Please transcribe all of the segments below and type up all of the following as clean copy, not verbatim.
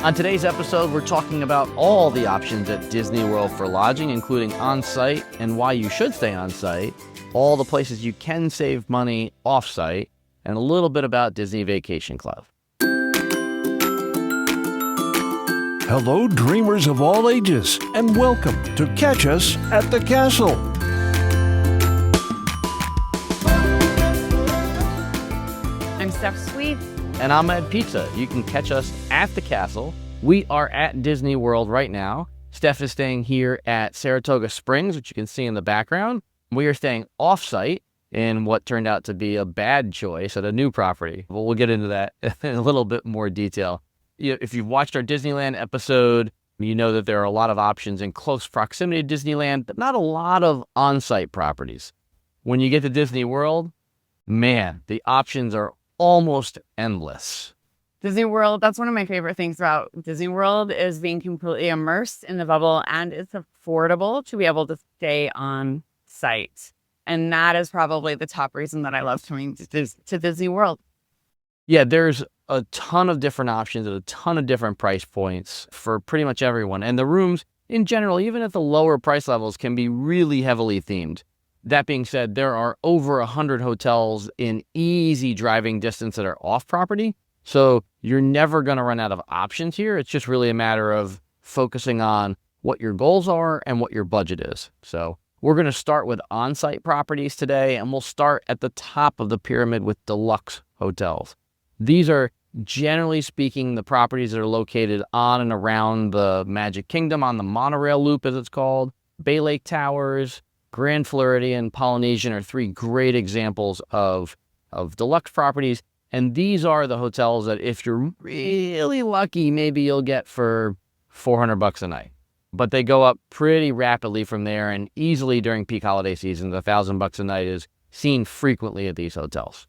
On today's episode, we're talking about all the options at Disney World for lodging, including on-site and why you should stay on-site, all the places you can save money off-site, and a little bit about Disney Vacation Club. Hello, dreamers of all ages, and welcome to Catch Us at the Castle. I'm Steph Sweet. And I'm Ed Pizza. You can catch us at the castle. We are at Disney World right now. Steph is staying here at Saratoga Springs, which you can see in the background. We are staying off-site in what turned out to be a bad choice at a new property. Well, we'll get into that in a little bit more detail. If you've watched our Disneyland episode, you know that there are a lot of options in close proximity to Disneyland, but not a lot of on-site properties. When you get to Disney World, man, the options are almost endless. Disney World, that's one of my favorite things about Disney World is being completely immersed in the bubble, and it's affordable to be able to stay on site. And that is probably the top reason that I love coming to Disney World. Yeah, there's a ton of different options at a ton of different price points for pretty much everyone. And the rooms in general, even at the lower price levels, can be really heavily themed. That being said, there are over 100 hotels in easy driving distance that are off property. So you're never going to run out of options here. It's just really a matter of focusing on what your goals are and what your budget is. So we're going to start with on-site properties today, and we'll start at the top of the pyramid with deluxe hotels. These are, generally speaking, the properties that are located on and around the Magic Kingdom on the monorail loop, as it's called. Bay Lake Towers, Grand Floridian, Polynesian are three great examples of deluxe properties. And these are the hotels that if you're really lucky, maybe you'll get for $400 a night. But they go up pretty rapidly from there, and easily during peak holiday season, $1,000 a night is seen frequently at these hotels.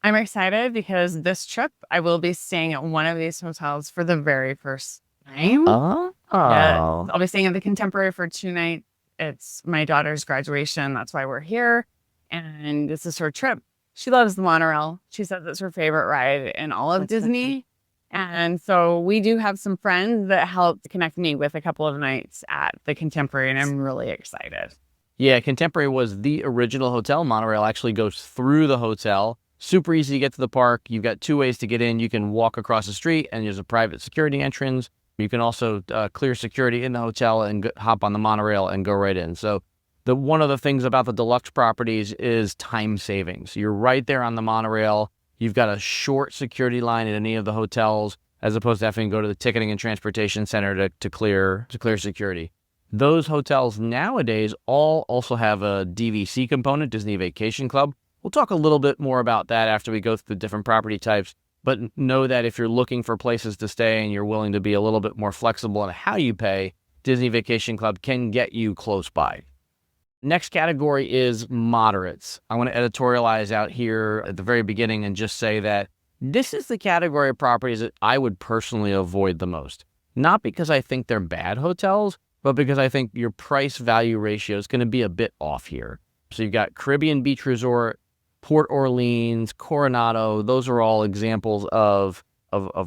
I'm excited because this trip, I will be staying at one of these hotels for the very first time. Oh. I'll be staying at the Contemporary for 2 nights. It's my daughter's graduation. That's why we're here. And this is her trip. She loves the monorail. She says it's her favorite ride in all of Disney. And so we do have some friends that helped connect me with a couple of nights at the Contemporary, and I'm really excited. Yeah, Contemporary was the original hotel. Monorail actually goes through the hotel. Super easy to get to the park. You've got 2 ways to get in. You can walk across the street, and there's a private security entrance. You can also clear security in the hotel and hop on the monorail and go right in. So one of the things about the deluxe properties is time savings. You're right there on the monorail. You've got a short security line at any of the hotels, as opposed to having to go to the ticketing and transportation center to clear security. Those hotels nowadays all also have a DVC component, Disney Vacation Club. We'll talk a little bit more about that after we go through the different property types. But know that if you're looking for places to stay and you're willing to be a little bit more flexible on how you pay, Disney Vacation Club can get you close by. Next category is moderates. I want to editorialize out here at the very beginning and just say that this is the category of properties that I would personally avoid the most. Not because I think they're bad hotels, but because I think your price-value ratio is going to be a bit off here. So you've got Caribbean Beach Resort, Port Orleans, Coronado. Those are all examples of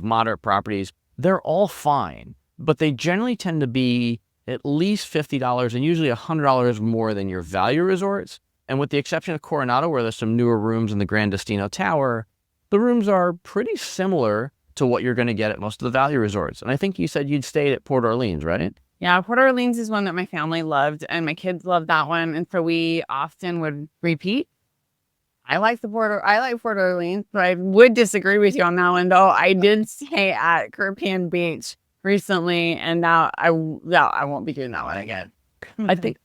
moderate properties. They're all fine, but they generally tend to be at least $50 and usually $100 more than your value resorts. And with the exception of Coronado, where there's some newer rooms in the Grand Destino Tower, the rooms are pretty similar to what you're going to get at most of the value resorts. And I think you said you'd stayed at Port Orleans, right? Yeah, Port Orleans is one that my family loved, and my kids loved that one. And so we often would repeat. I like Port Orleans, but I would disagree with you on that one, though. I did stay at Caribbean Beach recently, and now I won't be doing that one again.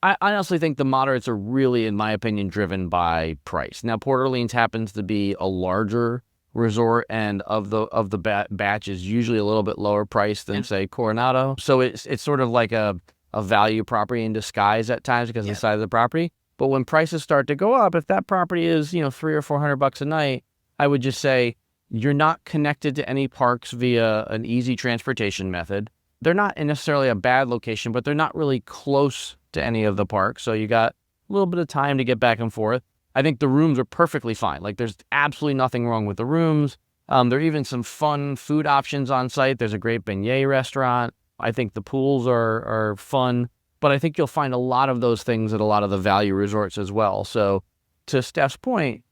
I honestly think the moderates are really, in my opinion, driven by price. Now, Port Orleans happens to be a larger resort, and of the batch is usually a little bit lower priced than say Coronado. So it's sort of like a value property in disguise at times because of the size of the property. But when prices start to go up, if that property is, $300 or $400 a night, I would just say you're not connected to any parks via an easy transportation method. They're not necessarily a bad location, but they're not really close to any of the parks. So you got a little bit of time to get back and forth. I think the rooms are perfectly fine. Like, there's absolutely nothing wrong with the rooms. There are even some fun food options on site. There's a great beignet restaurant. I think the pools are fun, but I think you'll find a lot of those things at a lot of the value resorts as well. So to Steph's point,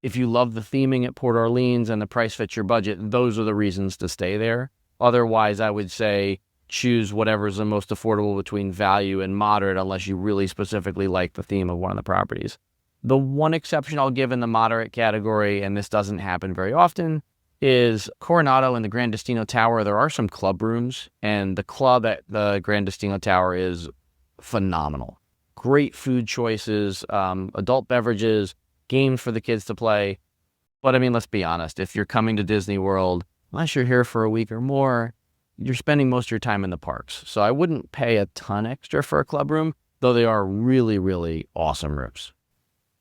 if you love the theming at Port Orleans and the price fits your budget, those are the reasons to stay there. Otherwise, I would say choose whatever's the most affordable between value and moderate, unless you really specifically like the theme of one of the properties. The one exception I'll give in the moderate category, and this doesn't happen very often, is Coronado and the Gran Destino Tower. There are some club rooms, and the club at the Gran Destino Tower is phenomenal. Great food choices, adult beverages, games for the kids to play. But I mean, let's be honest, if you're coming to Disney World, unless you're here for a week or more, you're spending most of your time in the parks. So I wouldn't pay a ton extra for a club room, though they are really, really awesome rooms.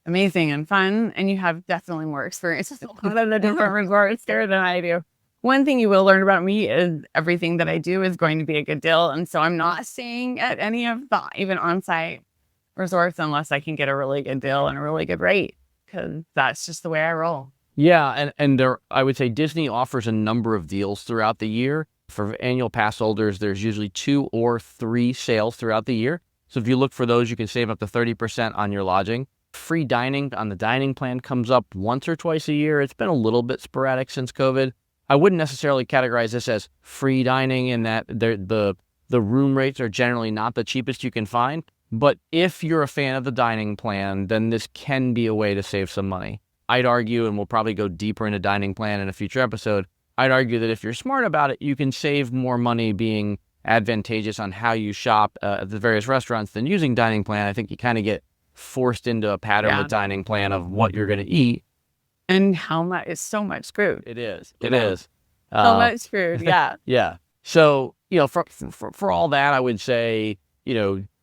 Amazing and fun. And you have definitely more experience with a lot of the different resorts there than I do. One thing you will learn about me is everything that I do is going to be a good deal. And so I'm not staying at any of the even on-site resorts unless I can get a really good deal and a really good rate, because that's just the way I roll. Yeah, and there, I would say Disney offers a number of deals throughout the year. For annual pass holders, there's usually 2 or 3 sales throughout the year. So if you look for those, you can save up to 30% on your lodging. Free dining on the dining plan comes up once or twice a year. It's been a little bit sporadic since COVID. I wouldn't necessarily categorize this as free dining in that the room rates are generally not the cheapest you can find. But if you're a fan of the dining plan, then this can be a way to save some money. I'd argue, and we'll probably go deeper into dining plan in a future episode, I'd argue that if you're smart about it, you can save more money being advantageous on how you shop at the various restaurants than using dining plan. I think you kind of get forced into a pattern with dining plan of what you're going to eat. And how much is so much food. It is. It is. So much food. Yeah. Yeah. So, for all that, I would say,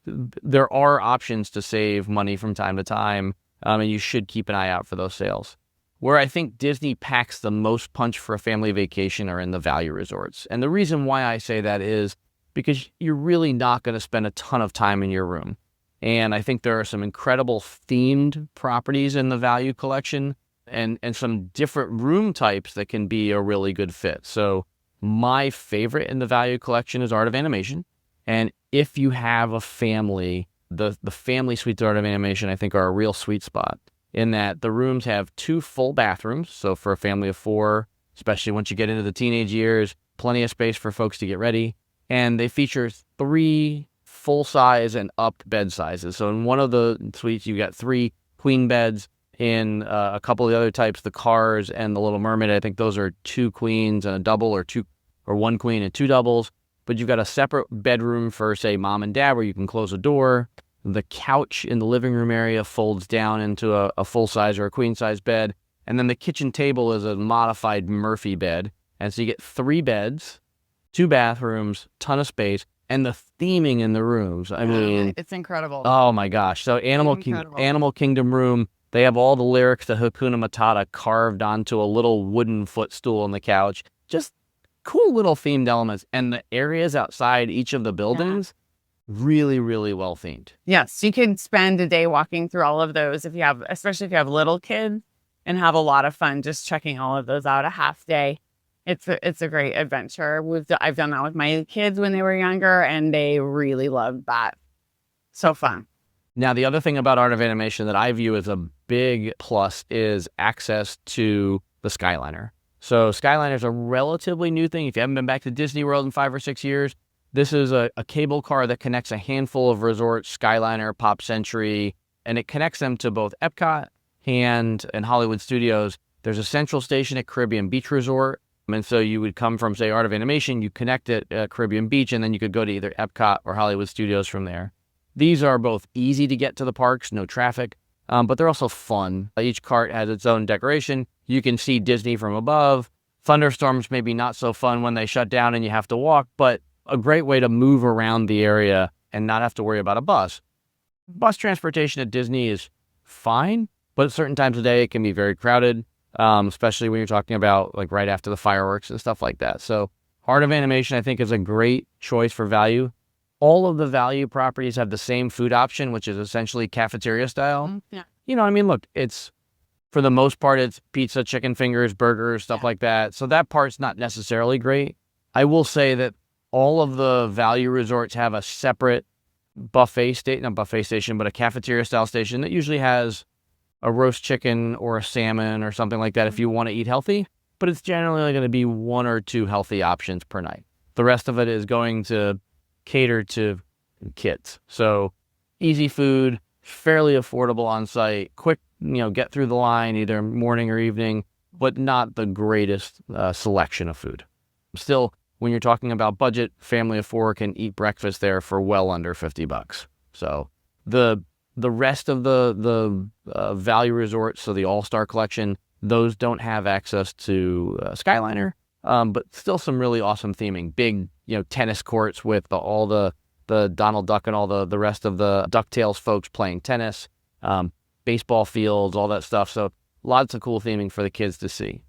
there are options to save money from time to time, and you should keep an eye out for those sales. Where I think Disney packs the most punch for a family vacation are in the value resorts. And the reason why I say that is because you're really not going to spend a ton of time in your room. And I think there are some incredible themed properties in the value collection and some different room types that can be a really good fit. So my favorite in the value collection is Art of Animation. And if you have a family, the family suites at Art of Animation, I think, are a real sweet spot in that the rooms have 2 full bathrooms. So for a family of 4, especially once you get into the teenage years, plenty of space for folks to get ready. And they feature 3 full-size and up bed sizes. So in one of the suites, you got 3 queen beds. In a couple of the other types, the Cars and the Little Mermaid, I think those are 2 queens and a double, or 1 queen and 2 doubles. But you've got a separate bedroom for, say, mom and dad, where you can close a door. The couch in the living room area folds down into a full-size or a queen-size bed. And then the kitchen table is a modified Murphy bed. And so you get 3 beds, 2 bathrooms, ton of space, and the theming in the rooms. I mean, it's incredible. Oh my gosh. So Animal Kingdom room, they have all the lyrics to Hakuna Matata carved onto a little wooden footstool on the couch. Just cool little themed elements. And the areas outside each of the buildings, really, really well themed. Yes, you could spend a day walking through all of those especially if you have little kids, and have a lot of fun just checking all of those out a half day. It's a great adventure. I've done that with my kids when they were younger, and they really loved that. So fun. Now, the other thing about Art of Animation that I view as a big plus is access to the Skyliner. So Skyliner is a relatively new thing. If you haven't been back to Disney World in 5 or 6 years, this is a cable car that connects a handful of resorts, Skyliner, Pop Century, and it connects them to both Epcot and Hollywood Studios. There's a central station at Caribbean Beach Resort. And so you would come from, say, Art of Animation, you connect at Caribbean Beach, and then you could go to either Epcot or Hollywood Studios from there. These are both easy to get to the parks, no traffic, but they're also fun. Each cart has its own decoration. You can see Disney from above. Thunderstorms may be not so fun when they shut down and you have to walk, but a great way to move around the area and not have to worry about a bus. Bus transportation at Disney is fine, but at certain times of day, it can be very crowded, especially when you're talking about like right after the fireworks and stuff like that. So Art of Animation, I think, is a great choice for value. All of the value properties have the same food option, which is essentially cafeteria style. Yeah. Look, it's For the most part, it's pizza, chicken fingers, burgers, stuff like that. So that part's not necessarily great. I will say that all of the value resorts have a separate buffet station, not buffet station, but a cafeteria style station that usually has a roast chicken or a salmon or something like that if you want to eat healthy. But it's generally going to be 1 or 2 healthy options per night. The rest of it is going to cater to kids. So easy food, fairly affordable on site, quick, get through the line either morning or evening, but not the greatest selection of food. Still, when you're talking about budget, family of 4 can eat breakfast there for well under $50. So the rest of the value resorts, so the All-Star Collection, those don't have access to Skyliner, but still some really awesome theming. Big, tennis courts with all the Donald Duck and all the rest of the DuckTales folks playing tennis, baseball fields, all that stuff. So lots of cool theming for the kids to see.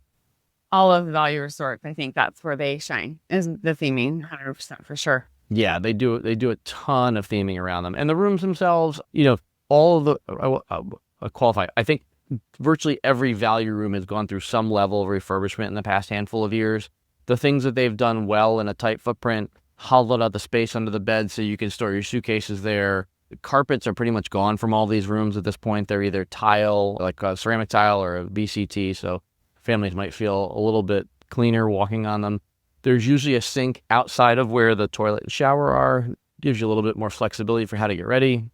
All of the value resorts, I think that's where they shine, is the theming, 100% for sure. Yeah, they do a ton of theming around them. And the rooms themselves, all of the, qualify, I think virtually every value room has gone through some level of refurbishment in the past handful of years. The things that they've done well in a tight footprint, hollowed out the space under the bed so you can store your suitcases there. The carpets are pretty much gone from all these rooms at this point. They're either tile, like a ceramic tile or a VCT, so families might feel a little bit cleaner walking on them. There's usually a sink outside of where the toilet and shower are. Gives you a little bit more flexibility for how to get ready.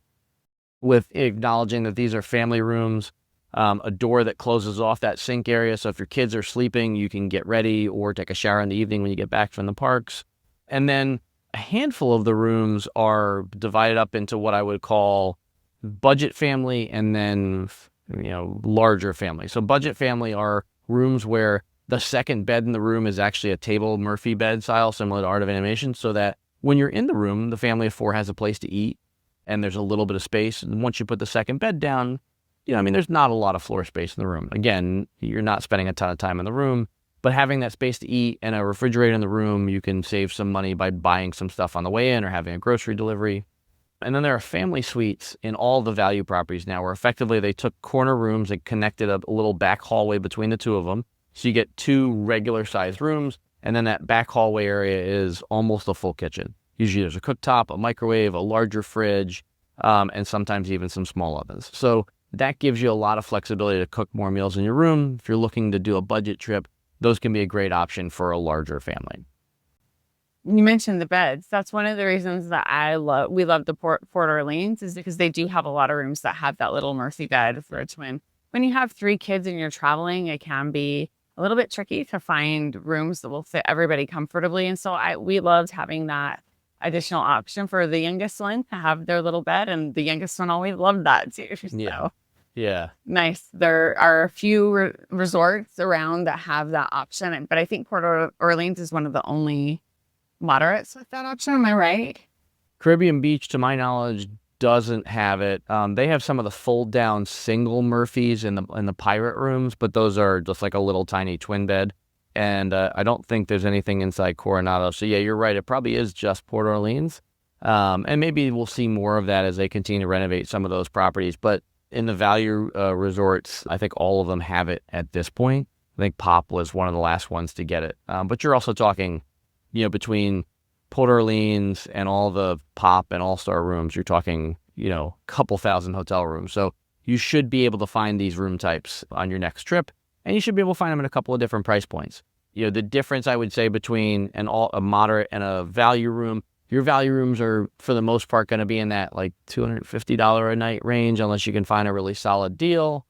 With acknowledging that these are family rooms, a door that closes off that sink area. So if your kids are sleeping, you can get ready or take a shower in the evening when you get back from the parks. And then a handful of the rooms are divided up into what I would call budget family and then, larger family. So budget family are rooms where the second bed in the room is actually a table Murphy bed style, similar to Art of Animation, so that when you're in the room, the family of 4 has a place to eat and there's a little bit of space. And once you put the second bed down, there's not a lot of floor space in the room. Again, you're not spending a ton of time in the room, but having that space to eat and a refrigerator in the room, you can save some money by buying some stuff on the way in or having a grocery delivery. And then there are family suites in all the value properties now, where effectively they took corner rooms and connected a little back hallway between the two of them. So you get 2 regular sized rooms, and then that back hallway area is almost a full kitchen. Usually there's a cooktop, a microwave, a larger fridge, and sometimes even some small ovens. So that gives you a lot of flexibility to cook more meals in your room. If you're looking to do a budget trip, those can be a great option for a larger family. You mentioned the beds. That's one of the reasons that we love the Port Orleans, is because they do have a lot of rooms that have that little Murphy bed for a twin. When you have 3 kids and you're traveling, it can be a little bit tricky to find rooms that will fit everybody comfortably. And so we loved having that additional option for the youngest one to have their little bed, and the youngest one always loved that too. So. Yeah. Nice. There are a few resorts around that have that option, but I think Port Orleans is one of the only moderates with that option. Am I right? Caribbean Beach, to my knowledge, doesn't have it. They have some of the fold down single Murphys in the pirate rooms, but those are just like a little tiny twin bed. And I don't think there's anything inside Coronado. So yeah, you're right. It probably is just Port Orleans. And maybe we'll see more of that as they continue to renovate some of those properties. But in the value resorts, I think all of them have it at this point. I think Pop was one of the last ones to get it. But you're also talking, between Port Orleans and all the Pop and All-Star rooms, you're talking, a couple thousand hotel rooms. So you should be able to find these room types on your next trip, and you should be able to find them at a couple of different price points. The difference I would say between a moderate and a value room, your value rooms are for the most part going to be in that like $250 a night range, unless you can find a really solid deal.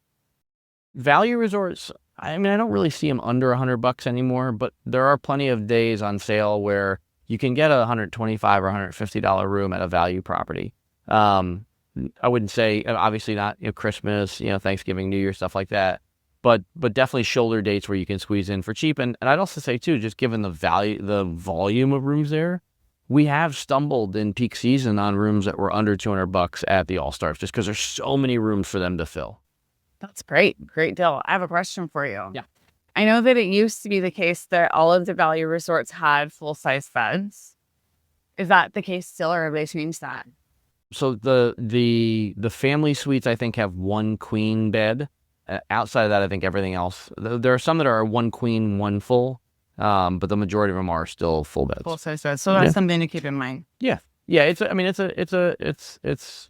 Value resorts, I don't really see them under $100 anymore, but there are plenty of days on sale where you can get a $125 or $150 room at a value property. I wouldn't say, obviously not Christmas, Thanksgiving, New Year, stuff like that, but definitely shoulder dates where you can squeeze in for cheap. And I'd also say too, just given the volume of rooms there, we have stumbled in peak season on rooms that were under $200 at the All-Stars, just because there's so many rooms for them to fill. That's great. Great deal. I have a question for you. Yeah. I know that it used to be the case that all of the value resorts had full-size beds. Is that the case still, or have they changed that? So the family suites, I think, have 1 queen bed. Outside of that, I think everything else, there are some that are one queen, one full, but the majority of them are still full beds. Full size beds. So that's something to keep in mind. Yeah. It's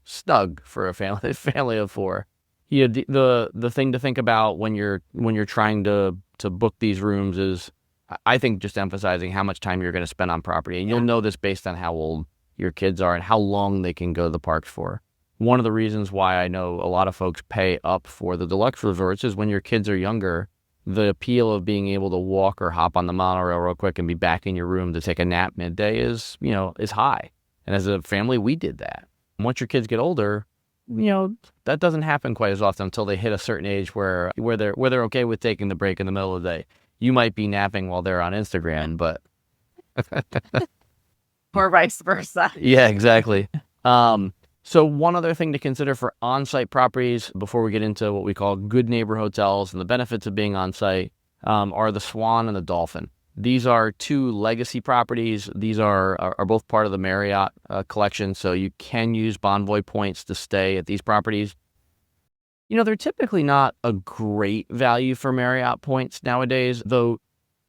snug for a family of 4. The thing to think about when you're trying to book these rooms is, I think, just emphasizing how much time you're going to spend on property. And you'll know this based on how old your kids are and how long they can go to the parks for. One of the reasons why I know a lot of folks pay up for the deluxe resorts is when your kids are younger, the appeal of being able to walk or hop on the monorail real quick and be back in your room to take a nap midday is high. And as a family, we did that. Once your kids get older, that doesn't happen quite as often until they hit a certain age where they're okay with taking the break in the middle of the day. You might be napping while they're on Instagram, but or vice versa. Yeah, exactly. So one other thing to consider for on-site properties before we get into what we call good neighbor hotels and the benefits of being on-site are the Swan and the Dolphin. These are 2 legacy properties. These are both part of the Marriott collection, so you can use Bonvoy points to stay at these properties. They're typically not a great value for Marriott points nowadays, though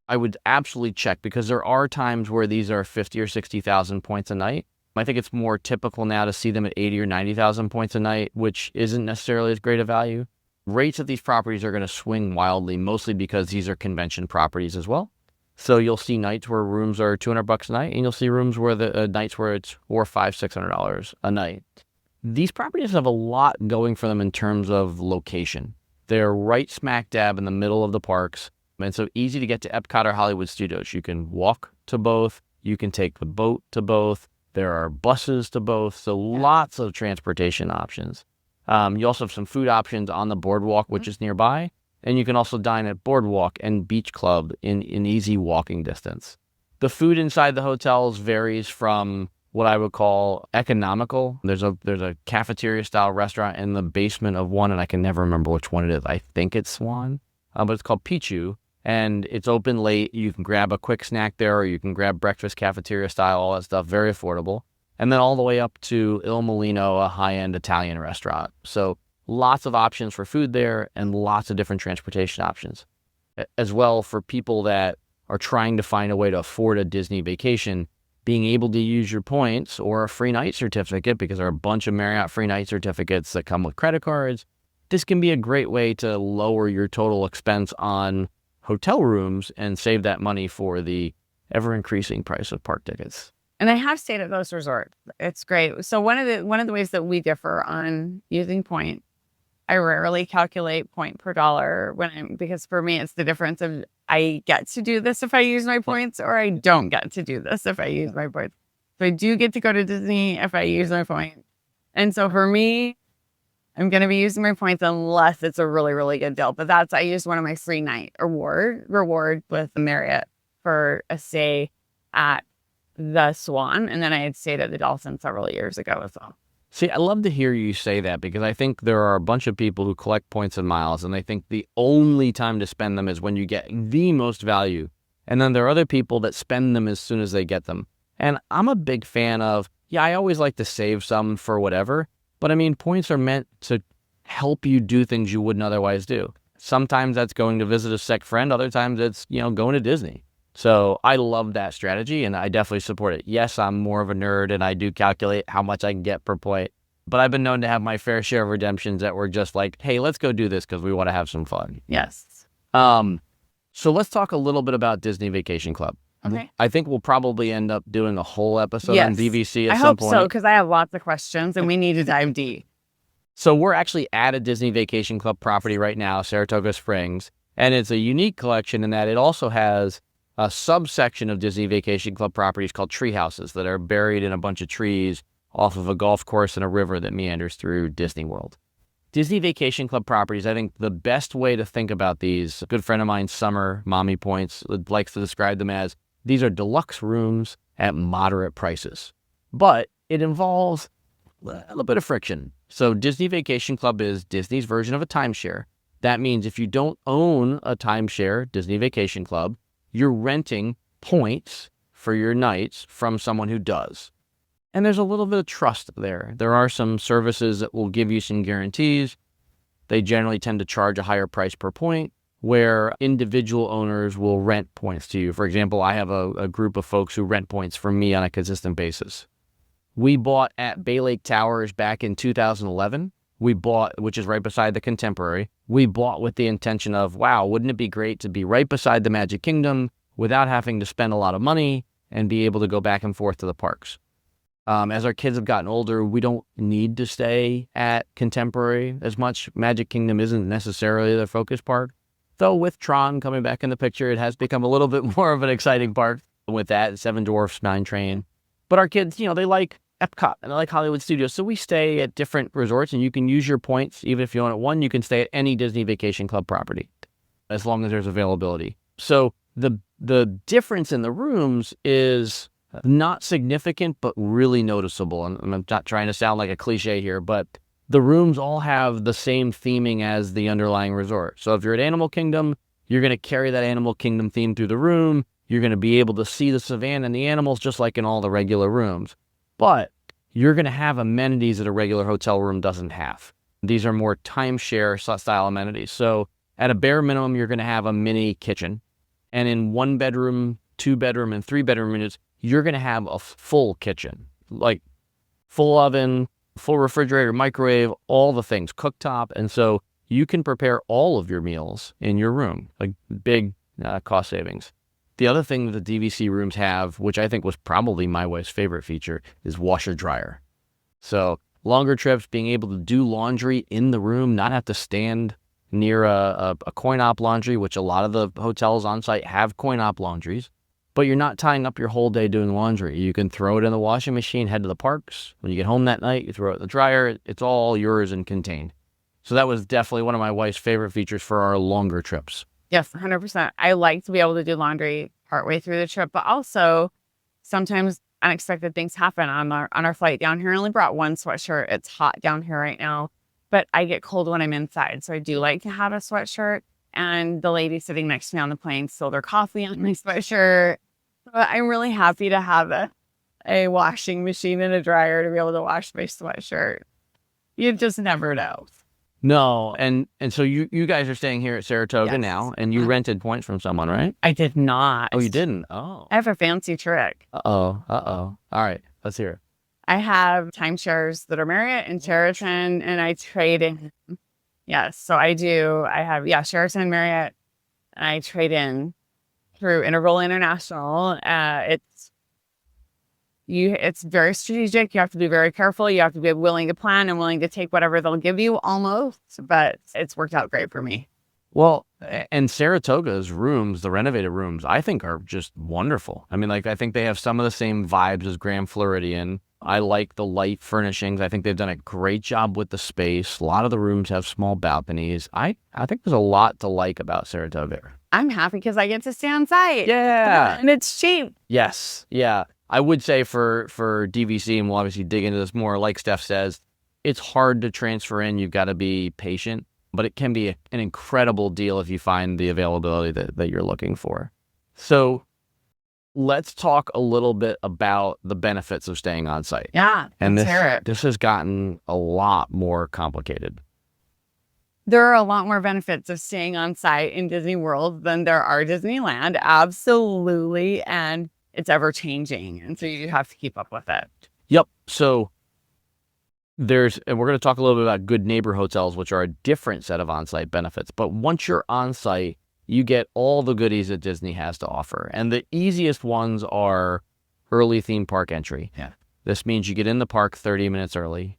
I would absolutely check because there are times where these are 50 or 60,000 points a night. I think it's more typical now to see them at 80 or 90,000 points a night, which isn't necessarily as great a value. Rates at these properties are going to swing wildly, mostly because these are convention properties as well. So you'll see nights where rooms are $200 a night, and you'll see rooms where nights where it's $400, $500, $600 a night. These properties have a lot going for them in terms of location. They're right smack dab in the middle of the parks, and so easy to get to Epcot or Hollywood Studios. You can walk to both. You can take the boat to both. There are buses to both, so lots of transportation options. You also have some food options on the boardwalk, which is nearby, and you can also dine at Boardwalk and Beach Club in easy walking distance. The food inside the hotels varies from what I would call economical. There's a cafeteria-style restaurant in the basement of one, and I can never remember which one it is. I think it's Swan, but it's called Pichu. And it's open late. You can grab a quick snack there, or you can grab breakfast cafeteria style, all that stuff, very affordable. And then all the way up to Il Molino, a high-end Italian restaurant. So lots of options for food there and lots of different transportation options. As well, for people that are trying to find a way to afford a Disney vacation, being able to use your points or a free night certificate, because there are a bunch of Marriott free night certificates that come with credit cards. This can be a great way to lower your total expense on hotel rooms and save that money for the ever-increasing price of park tickets. And I have stayed at those resorts. It's great. So one of the ways that we differ on using point, I rarely calculate point per dollar because for me it's the difference of I get to do this if I use my points, or I don't get to do this if I use my points. So I do get to go to Disney if I use my points. And so for me, I'm going to be using my points unless it's a really, really good deal. But I used one of my free night reward with Marriott for a stay at the Swan. And then I had stayed at the Dolphin several years ago as well. See, I love to hear you say that because I think there are a bunch of people who collect points and miles, and they think the only time to spend them is when you get the most value. And then there are other people that spend them as soon as they get them. And I'm a big fan of, I always like to save some for whatever. But I mean, points are meant to help you do things you wouldn't otherwise do. Sometimes that's going to visit a sick friend. Other times it's, going to Disney. So I love that strategy and I definitely support it. Yes, I'm more of a nerd and I do calculate how much I can get per point. But I've been known to have my fair share of redemptions that were just like, hey, let's go do this because we want to have some fun. Yes. So let's talk a little bit about Disney Vacation Club. Okay. I think we'll probably end up doing a whole episode on DVC at some point. I hope so, because I have lots of questions and we need to dive deep. So we're actually at a Disney Vacation Club property right now, Saratoga Springs, and it's a unique collection in that it also has a subsection of Disney Vacation Club properties called tree houses that are buried in a bunch of trees off of a golf course and a river that meanders through Disney World. Disney Vacation Club properties, I think the best way to think about these, a good friend of mine, Summer, Mommy Points, likes to describe them as, these are deluxe rooms at moderate prices. But it involves a little bit of friction. So Disney Vacation Club is Disney's version of a timeshare. That means if you don't own a timeshare, Disney Vacation Club, you're renting points for your nights from someone who does. And there's a little bit of trust there. There are some services that will give you some guarantees. they generally tend to charge a higher price per point, where individual owners will rent points to you. For example, I have a group of folks who rent points from me on a consistent basis. We bought at Bay Lake Towers back in 2011. We bought, which is right beside the Contemporary. We bought with the intention of, wow, wouldn't it be great to be right beside the Magic Kingdom without having to spend a lot of money and be able to go back and forth to the parks. As our kids have gotten older, we don't need to stay at Contemporary as much. Magic Kingdom isn't necessarily the focus park. Though with Tron coming back in the picture, it has become a little bit more of an exciting park with that, Seven Dwarfs, Mine Train. But our kids, they like Epcot and they like Hollywood Studios. So we stay at different resorts, and you can use your points. Even if you own at one, you can stay at any Disney Vacation Club property as long as there's availability. So the difference in the rooms is not significant, but really noticeable. And I'm not trying to sound like a cliche here, but the rooms all have the same theming as the underlying resort. So if you're at Animal Kingdom, you're going to carry that Animal Kingdom theme through the room. You're going to be able to see the savannah and the animals just like in all the regular rooms. But you're going to have amenities that a regular hotel room doesn't have. These are more timeshare style amenities. So at a bare minimum, you're going to have a mini kitchen. And in 1-bedroom, 2-bedroom, and 3-bedroom units, you're going to have a full kitchen, like full oven, full refrigerator, microwave, all the things, cooktop. And so you can prepare all of your meals in your room, like big cost savings. The other thing that the DVC rooms have, which I think was probably my wife's favorite feature, is washer dryer. So longer trips, being able to do laundry in the room, not have to stand near a coin-op laundry, which a lot of the hotels on site have coin-op laundries. But you're not tying up your whole day doing laundry. You can throw it in the washing machine, head to the parks. When you get home that night, you throw it in the dryer. It's all yours and contained. So that was definitely one of my wife's favorite features for our longer trips. Yes, 100%. I like to be able to do laundry partway through the trip, but also sometimes unexpected things happen. On our flight down here, I only brought one sweatshirt. It's hot down here right now, but I get cold when I'm inside. So I do like to have a sweatshirt. And the lady sitting next to me on the plane spilled her coffee on my sweatshirt. But I'm really happy to have a washing machine and a dryer to be able to wash my sweatshirt. You just never know. No, and so you guys are staying here at Saratoga Yes. now, and you rented points from someone, right? I did not. Oh, you didn't? Oh. I have a fancy trick. Uh-oh. All right, let's hear it. I have timeshares that are Marriott and Sheraton, and I trade in. Yes, so I do. I have, Sheraton and Marriott, and I trade in through Interval International. It's very strategic. You have to be very careful. You have to be willing to plan and willing to take whatever they'll give you almost, but it's worked out great for me. Well, and Saratoga's rooms, the renovated rooms, I think are just wonderful. I mean, I think they have some of the same vibes as Grand Floridian. I like the light furnishings. I think they've done a great job with the space. A lot of the rooms have small balconies. I think there's a lot to like about Saratoga. I'm happy because I get to stay on site. Yeah. And it's cheap. Yes. Yeah. I would say for DVC, and we'll obviously dig into this more, like Steph says, it's hard to transfer in. You've got to be patient, but it can be an incredible deal if you find the availability that you're looking for. So let's talk a little bit about the benefits of staying on site. Yeah. And let's hear it. this has gotten a lot more complicated. There are a lot more benefits of staying on site in Disney World than there are Disneyland. Absolutely. And it's ever changing. And so you have to keep up with it. Yep. So and we're going to talk a little bit about Good Neighbor hotels, which are a different set of on-site benefits. But once you're on site, you get all the goodies that Disney has to offer. And the easiest ones are early theme park entry. Yeah. This means you get in the park 30 minutes early.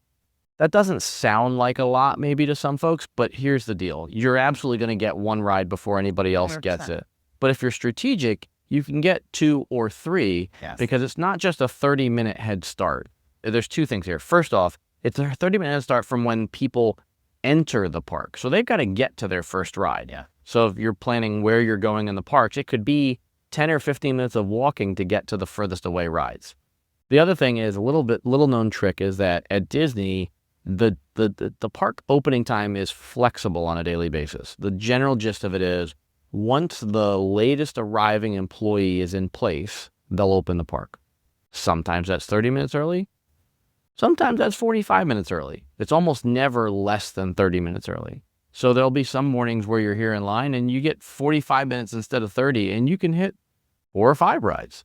That doesn't sound like a lot maybe to some folks, but here's the deal. You're absolutely going to get one ride before anybody else 100%. gets it. But if you're strategic, you can get 2 or 3 because it's not just a 30-minute head start. There's 2 things here. First off, it's a 30-minute head start from when people enter the park. So they've got to get to their first ride. Yeah. So if you're planning where you're going in the parks, it could be 10 or 15 minutes of walking to get to the furthest away rides. The other thing is little known trick is that at Disney, the park opening time is flexible on a daily basis. The general gist of it is once the latest arriving employee is in place, they'll open the park. Sometimes that's 30 minutes early. Sometimes that's 45 minutes early. It's almost never less than 30 minutes early. So there'll be some mornings where you're here in line and you get 45 minutes instead of 30, and you can hit 4 or 5 rides.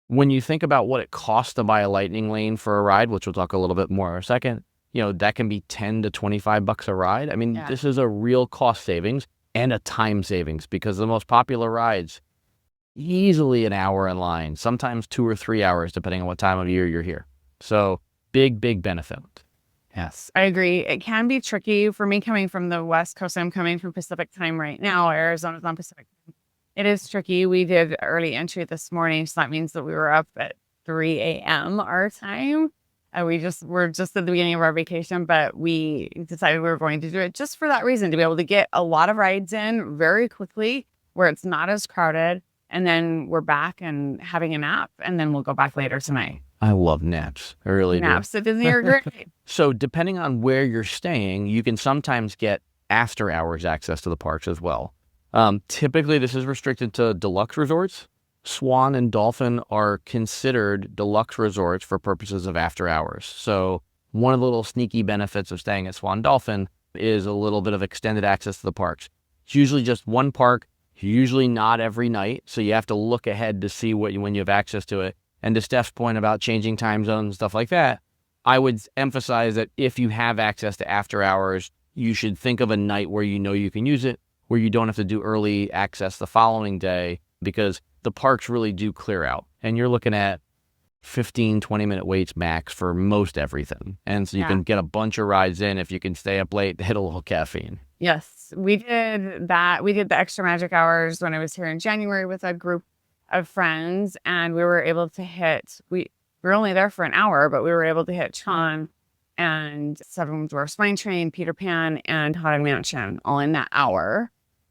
When you think about what it costs to buy a lightning lane for a ride, which we'll talk a little bit more in a second, that can be 10 to 25 bucks a ride. I mean, this is a real cost savings and a time savings, because the most popular rides, easily an hour in line, sometimes 2 or 3 hours, depending on what time of year you're here. So big benefit. Yes, I agree. It can be tricky for me coming from the West Coast. I'm coming from Pacific time right now. Arizona's on Pacific time. It is tricky. We did early entry this morning, so that means that we were up at 3 a.m. our time. We're just at the beginning of our vacation, but we decided we were going to do it just for that reason, to be able to get a lot of rides in very quickly where it's not as crowded. And then we're back and having a nap, and then we'll go back later tonight. I love naps. I really do. Naps at Disney are great. So depending on where you're staying, you can sometimes get after hours access to the parks as well. Typically, this is restricted to deluxe resorts. Swan and Dolphin are considered deluxe resorts for purposes of after hours. So one of the little sneaky benefits of staying at Swan Dolphin is a little bit of extended access to the parks. It's usually just one park, usually not every night. So you have to look ahead to see when you have access to it. And to Steph's point about changing time zones and stuff like that, I would emphasize that if you have access to after hours, you should think of a night where you can use it, where you don't have to do early access the following day, because the parks really do clear out. And you're looking at 15, 20-minute waits max for most everything. And so you can get a bunch of rides in if you can stay up late, hit a little caffeine. Yes, we did that. We did the extra magic hours when I was here in January with a group of friends, and we were able to hit, we were only there for an hour, but we were able to hit Tron and Seven Dwarfs Mine Train, Peter Pan, and Haunted Mansion all in that hour.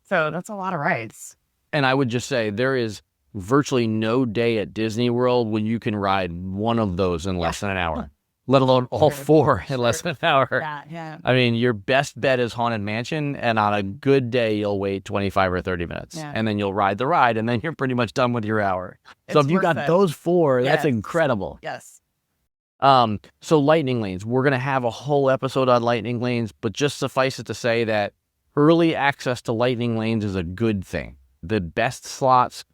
So that's a lot of rides. And I would just say there is virtually no day at Disney World when you can ride one of those in less than an hour, let alone all 4 in less than an hour. Yeah. I mean, your best bet is Haunted Mansion, and on a good day, you'll wait 25 or 30 minutes, and then you'll ride the ride, and then you're pretty much done with your hour. So if you got those 4, that's incredible. Yes. So lightning lanes, we're going to have a whole episode on lightning lanes, but just suffice it to say that early access to lightning lanes is a good thing. The best slots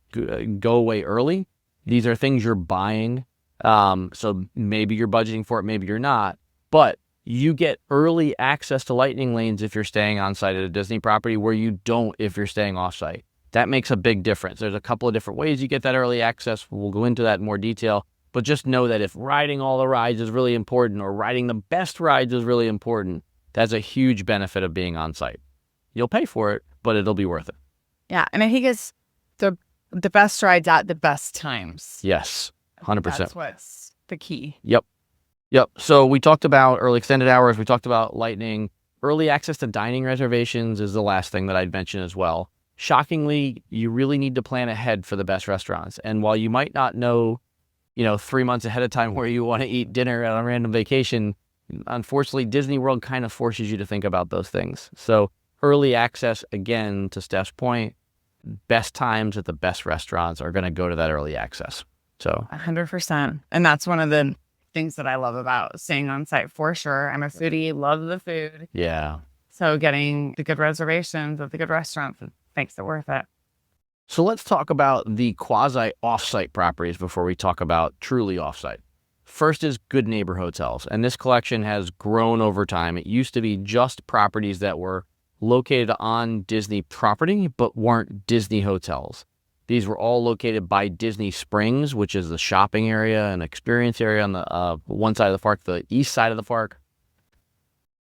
go away early. These are things you're buying. So maybe you're budgeting for it, maybe you're not, but you get early access to lightning lanes if you're staying on site at a Disney property, where you don't if you're staying off site. That makes a big difference. There's a couple of different ways you get that early access. We'll go into that in more detail, but just know that if riding all the rides is really important, or riding the best rides is really important, that's a huge benefit of being on site. You'll pay for it, but it'll be worth it. Yeah. And I think it's the best rides at the best times. Yes. 100%. That's what's the key. Yep. So we talked about early extended hours. We talked about lightning. Early access to dining reservations is the last thing that I'd mention as well. Shockingly, you really need to plan ahead for the best restaurants. And while you might not know, 3 months ahead of time where you want to eat dinner on a random vacation, unfortunately, Disney World kind of forces you to think about those things. So early access, again, to Steph's point, best times at the best restaurants are going to go to that early access. So 100%. And that's one of the things that I love about staying on site for sure. I'm a foodie, love the food. Yeah. So getting the good reservations at the good restaurants makes it worth it. So let's talk about the quasi offsite properties before we talk about truly offsite. First is Good Neighbor Hotels. And this collection has grown over time. It used to be just properties that were located on Disney property, but weren't Disney hotels. These were all located by Disney Springs, which is the shopping area and experience area on the one side of the park, the east side of the park.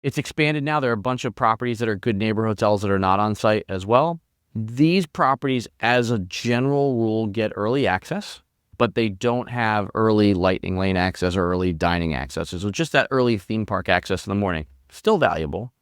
It's expanded now. There are a bunch of properties that are Good Neighbor Hotels that are not on site as well. These properties, as a general rule, get early access, but they don't have early lightning lane access or early dining access. So just that early theme park access in the morning, still valuable.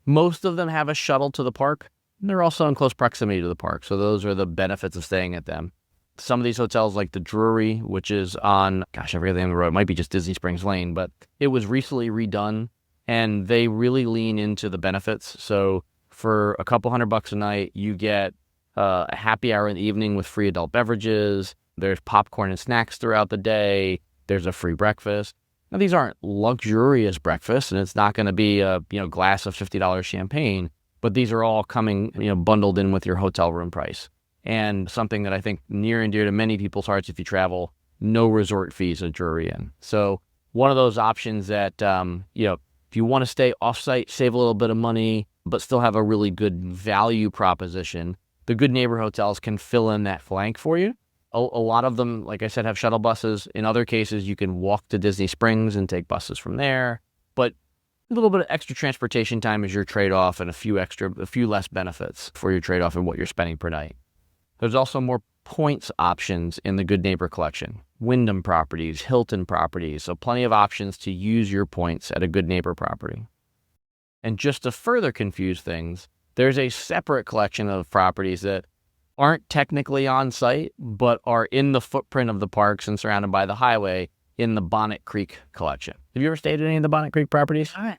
Most of them have a shuttle to the park. They're also in close proximity to the park, so those are the benefits of staying at them. Some of these hotels, like the Drury, which is on, I forget the name of the road, it might be just Disney Springs Lane, but it was recently redone, and they really lean into the benefits. So for a couple $100 a night, you get a happy hour in the evening with free adult beverages. There's popcorn and snacks throughout the day. There's a free breakfast. Now, these aren't luxurious breakfasts, and it's not going to be a glass of $50 champagne, but these are all coming, bundled in with your hotel room price. And something that I think near and dear to many people's hearts if you travel, no resort fees at Drury Inn. So one of those options that, if you want to stay offsite, save a little bit of money, but still have a really good value proposition, the Good Neighbor hotels can fill in that flank for you. A lot of them, like I said, have shuttle buses. In other cases, you can walk to Disney Springs and take buses from there. But a little bit of extra transportation time is your trade-off, and a few less benefits for your trade-off in what you're spending per night. There's also more points options in the Good Neighbor collection. Wyndham properties, Hilton properties, so plenty of options to use your points at a Good Neighbor property. And just to further confuse things, there's a separate collection of properties that aren't technically on site, but are in the footprint of the parks and surrounded by the highway in the Bonnet Creek collection. Have you ever stayed at any of the Bonnet Creek properties? All right.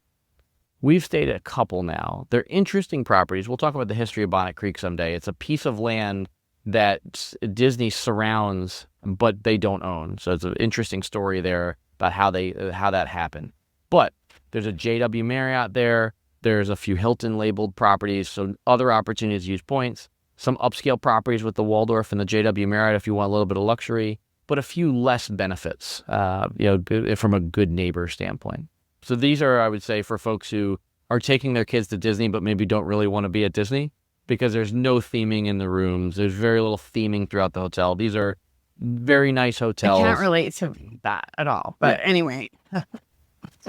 We've stayed at a couple now. They're interesting properties. We'll talk about the history of Bonnet Creek someday. It's a piece of land that Disney surrounds, but they don't own. So it's an interesting story there about how that happened. But there's a JW Marriott there. There's a few Hilton labeled properties, so other opportunities to use points. Some upscale properties with the Waldorf and the JW Marriott if you want a little bit of luxury, but a few less benefits, from a Good Neighbor standpoint. So these are, I would say, for folks who are taking their kids to Disney but maybe don't really want to be at Disney, because there's no theming in the rooms. There's very little theming throughout the hotel. These are very nice hotels. I can't relate to that at all. But anyway.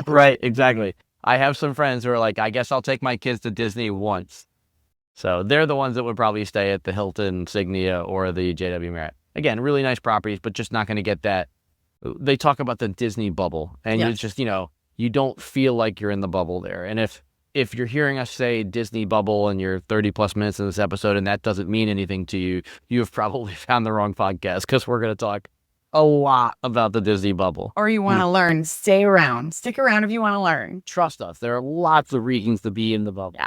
Right, exactly. I have some friends who are like, I guess I'll take my kids to Disney once. So they're the ones that would probably stay at the Hilton Signia or the JW Marriott. Again, really nice properties, but just not going to get that. They talk about the Disney bubble, and it's just, you don't feel like you're in the bubble there. And if you're hearing us say Disney bubble and you're 30 plus minutes in this episode and that doesn't mean anything to you, you have probably found the wrong podcast, because we're going to talk a lot about the Disney bubble. Or you want to learn, stay around. Stick around if you want to learn. Trust us. There are lots of reasons to be in the bubble.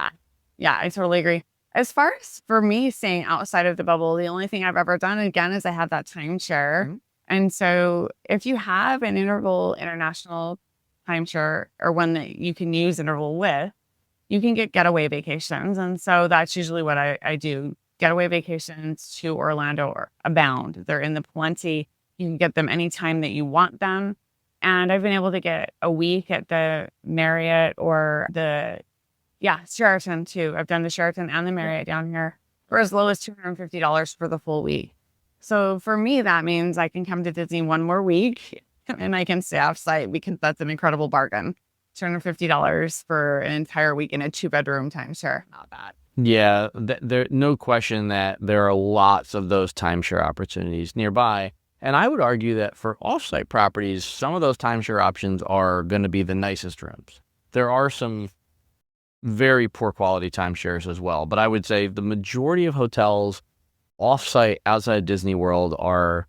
Yeah, I totally agree. As far as for me staying outside of the bubble, the only thing I've ever done, again, is I have that timeshare. Mm-hmm. And so if you have an Interval International timeshare, or one that you can use Interval with, you can get getaway vacations. And so that's usually what I do. Getaway vacations to Orlando abound. They're in the plenty. You can get them anytime that you want them. And I've been able to get a week at the Marriott or Sheraton too. I've done the Sheraton and the Marriott down here for as low as $250 for the full week. So for me, that means I can come to Disney one more week and I can stay off site, because that's an incredible bargain. $250 for an entire week in a 2-bedroom timeshare. Not bad. Yeah, there no question that there are lots of those timeshare opportunities nearby. And I would argue that for off-site properties, some of those timeshare options are going to be the nicest rooms. There are some very poor quality timeshares as well, but I would say the majority of hotels off-site outside Disney World are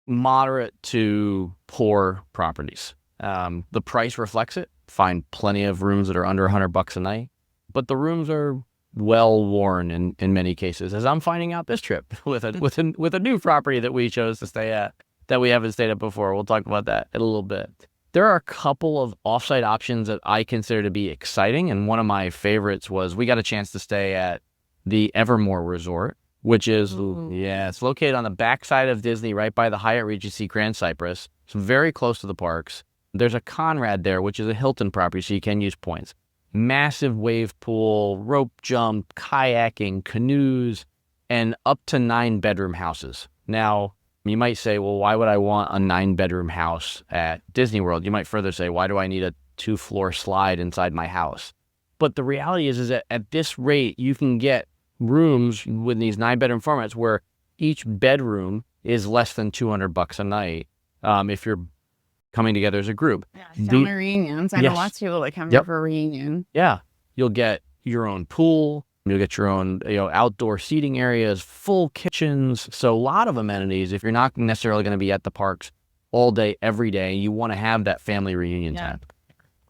moderate to poor properties. The price reflects it. Find plenty of rooms that are under $100 a night, but the rooms are well worn in many cases, as I'm finding out this trip with a new property that we chose to stay at that we haven't stayed at before. We'll talk about that in a little bit. There are a couple of offsite options that I consider to be exciting, and one of my favorites was we got a chance to stay at the Evermore Resort, which is it's located on the backside of Disney, right by the Hyatt Regency Grand Cypress. It's very close to the parks. There's a Conrad there, which is a Hilton property, so you can use points. Massive wave pool, rope jump, kayaking, canoes, and up to 9-bedroom houses. Now, you might say, well, why would I want a 9-bedroom house at Disney World? You might further say, why do I need a 2-floor slide inside my house? But the reality is that at this rate, you can get rooms with these 9-bedroom formats where each bedroom is less than $200 a night if you're coming together as a group. Yeah, family reunions. I know lots of people that come here for a reunion. Yeah. You'll get your own pool. You'll get your own outdoor seating areas, full kitchens. So a lot of amenities if you're not necessarily going to be at the parks all day, every day. You want to have that family reunion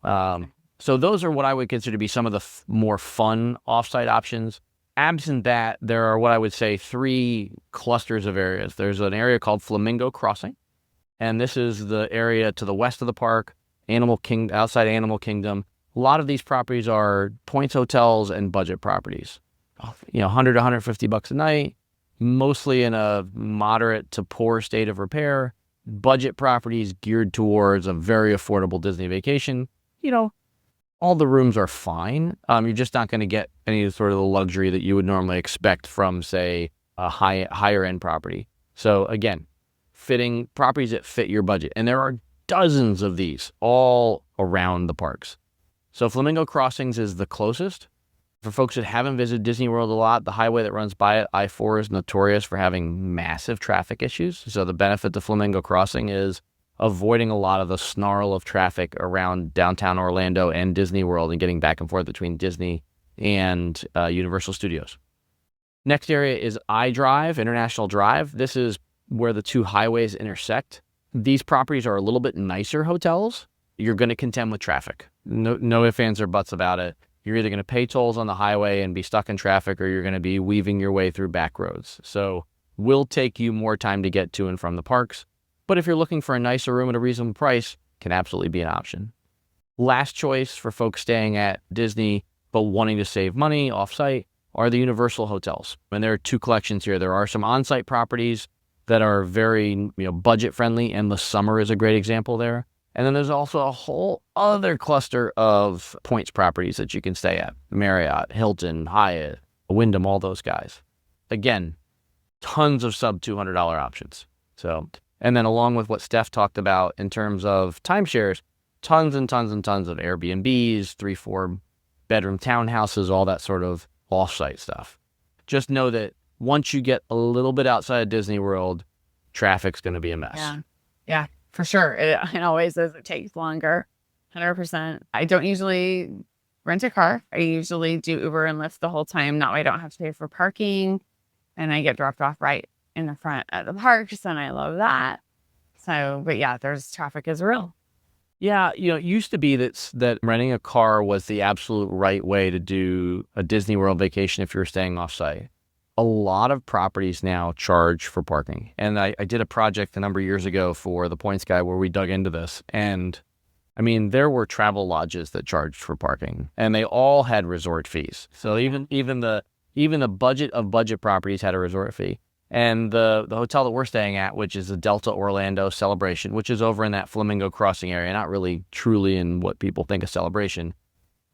time. So those are what I would consider to be some of the more fun offsite options. Absent that, there are what I would say 3 clusters of areas. There's an area called Flamingo Crossing. And this is the area to the west of the park, outside Animal Kingdom, A lot of these properties are points hotels and budget properties. 100 to 150 bucks a night, mostly in a moderate to poor state of repair. Budget properties geared towards a very affordable Disney vacation. All the rooms are fine. You're just not going to get any sort of the luxury that you would normally expect from, say, a higher end property. So again, fitting properties that fit your budget. And there are dozens of these all around the parks. So Flamingo Crossings is the closest. For folks that haven't visited Disney World a lot, the highway that runs by it, I-4, is notorious for having massive traffic issues. So the benefit to Flamingo Crossing is avoiding a lot of the snarl of traffic around downtown Orlando and Disney World and getting back and forth between Disney and Universal Studios. Next area is I-Drive, International Drive. This is where the two highways intersect. These properties are a little bit nicer hotels. You're going to contend with traffic. No ifs, ands, or buts about it. You're either going to pay tolls on the highway and be stuck in traffic, or you're going to be weaving your way through back roads. So will take you more time to get to and from the parks. But if you're looking for a nicer room at a reasonable price, can absolutely be an option. Last choice for folks staying at Disney but wanting to save money off-site are the Universal hotels. And there are two collections here. There are some on-site properties that are very budget-friendly, and the Summer is a great example there. And then there's also a whole other cluster of points properties that you can stay at. Marriott, Hilton, Hyatt, Wyndham, all those guys. Again, tons of sub $200 options. And then along with what Steph talked about in terms of timeshares, tons and tons and tons of Airbnbs, 3-4 bedroom townhouses, all that sort of off-site stuff. Just know that once you get a little bit outside of Disney World, traffic's going to be a mess. Yeah. For sure. It always is. It takes longer. 100%. I don't usually rent a car. I usually do Uber and Lyft the whole time. That way I don't have to pay for parking. And I get dropped off right in the front at the parks. And I love that. So, but yeah, there's traffic is real. Yeah. It used to be that renting a car was the absolute right way to do a Disney World vacation if you were staying off-site. A lot of properties now charge for parking. And I did a project a number of years ago for the Points Guy where we dug into this. And there were travel lodges that charged for parking, and they all had resort fees. So even the budget of budget properties had a resort fee. And the hotel that we're staying at, which is the Delta Orlando Celebration, which is over in that Flamingo Crossing area, not really truly in what people think of Celebration,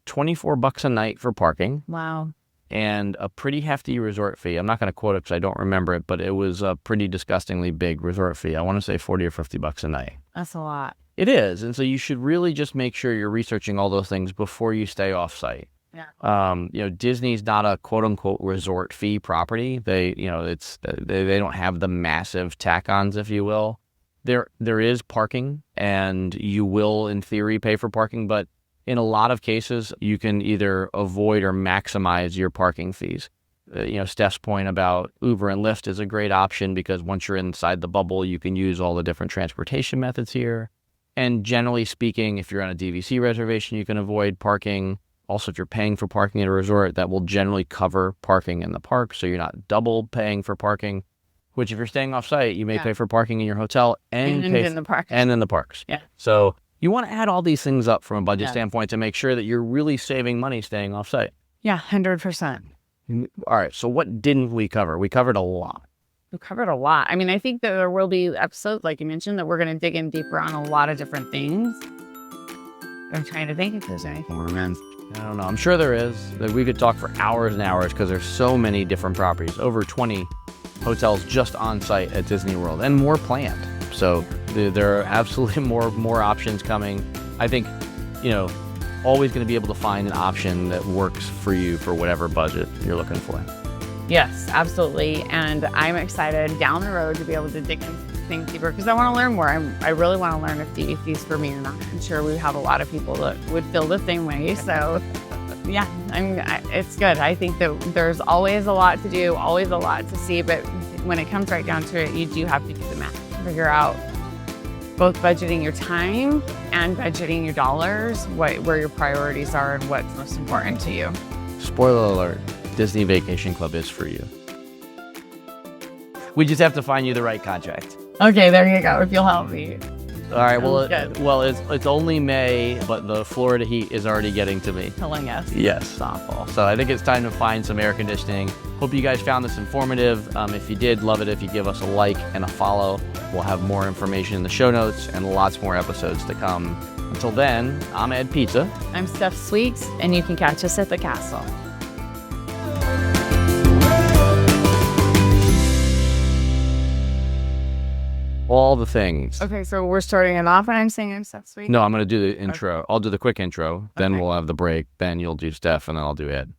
$24 a night for parking. Wow. And a pretty hefty resort fee. I'm not going to quote it because I don't remember it, but it was a pretty disgustingly big resort fee. I want to say 40 or 50 bucks a night. That's a lot. It is. And so you should really just make sure you're researching all those things before you stay off-site. Yeah. Disney's not a quote unquote resort fee property. They don't have the massive tack-ons, if you will. There is parking, and you will in theory pay for parking, but in a lot of cases, you can either avoid or maximize your parking fees. Steph's point about Uber and Lyft is a great option because once you're inside the bubble, you can use all the different transportation methods here. And generally speaking, if you're on a DVC reservation, you can avoid parking. Also, if you're paying for parking at a resort, that will generally cover parking in the park, so you're not double paying for parking. Which, if you're staying off-site, you may pay for parking in your hotel and in the park. And in the parks. Yeah. So you want to add all these things up from a budget standpoint to make sure that you're really saving money staying off-site. Yeah, 100%. All right, so what didn't we cover? We covered a lot. We covered a lot. I think that there will be episodes, like you mentioned, that we're going to dig in deeper on a lot of different things. I'm trying to think if there's anything we're missing. I don't know. I'm sure there is. We could talk for hours and hours because there's so many different properties. Over 20 hotels just on-site at Disney World and more planned. So there are absolutely more options coming. I think, always going to be able to find an option that works for you for whatever budget you're looking for. Yes, absolutely. And I'm excited down the road to be able to dig into things deeper because I want to learn more. I really want to learn if DVC is for me or not. I'm sure we have a lot of people that would feel the same way. So yeah, it's good. I think that there's always a lot to do, always a lot to see. But when it comes right down to it, you do have to do the math, figure out both budgeting your time and budgeting your dollars, where your priorities are and what's most important to you. Spoiler alert, Disney Vacation Club is for you. We just have to find you the right contract. Okay, there you go, if you'll help me. All right. Well, Sounds good. it's only May, but the Florida heat is already getting to me. Killing us. Yes, it's awful. So I think it's time to find some air conditioning. Hope you guys found this informative. If you did, love it if you give us a like and a follow. We'll have more information in the show notes and lots more episodes to come. Until then, I'm Ed Pizza. I'm Steph Sweets, and you can catch us at the castle. All the things. Okay, so we're starting it off, and I'm saying I'm Steph Sweets. No, I'm going to do the intro. I'll do the quick intro. Then Okay. we'll have the break. Then you'll do Steph, and then I'll do Ed.